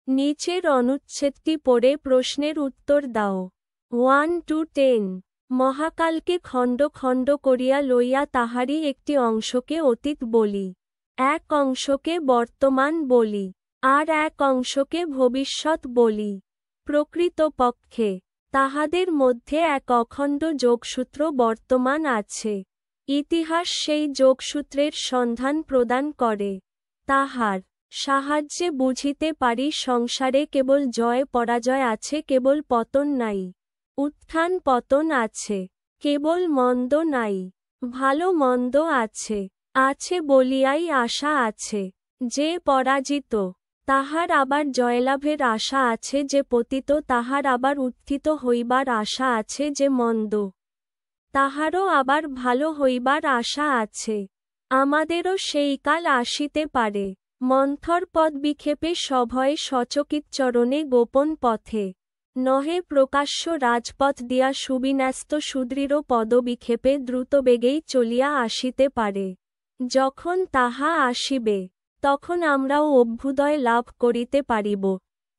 নিচের অনুচ্ছেদটি পড়ে প্রশ্নের উত্তর দাও। 1-10 মহাকালকে খণ্ড খণ্ড করিয়া লইয়া তাহারই একটি অংশকে অতীত বলি, এক অংশকে বর্তমান বলি, আর এক অংশকে ভবিষ্যৎ বলি। প্রকৃতপক্ষে তাহাদের মধ্যে এক অখণ্ড যোগসূত্র বর্তমান আছে। ইতিহাস সেই যোগসূত্রের সন্ধান প্রদান করে। তাহার সাহায্যে বুঝিতে পারি সংসারে কেবল জয় পরাজয় আছে, কেবল পতন নাই। উত্থান পতন আছে, কেবল মন্দ নাই। ভালো মন্দ আছে, আছে বলিয়াই আশা আছে। যে পরাজিত তাহার আবার জয়লাভের আশা আছে, যে পতিত তাহার আবার উত্থিত হইবার আশা আছে, যে মন্দ তাহারও আবার ভালো হইবার আশা আছে। আমাদেরও সেই কাল আসিতে পারে, মন্থর পদবিক্ষেপে সভয়ে সচকিতচরণে গোপন পথে, নহে প্রকাশ্য রাজপথ দিয়া সুবিন্যস্ত সুদৃঢ় পদবিক্ষেপে দ্রুতবেগেই চলিয়া আসিতে পারে। যখন তাহা আসিবে, তখন আমরাও অভ্যুদয় লাভ করিতে পারিব।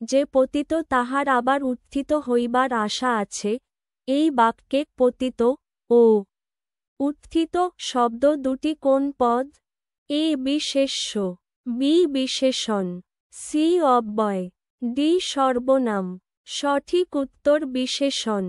যে পতিত তাহার আবার উত্থিত হইবার আশা আছে। এই বাক্যে পতিত ও উত্থিত শব্দ দুটি কোন পদ? এ বিশেষ্য, বি বিশেষণ, সি অব্যয়, ডি সর্বনাম। সঠিক উত্তর বিশেষণ।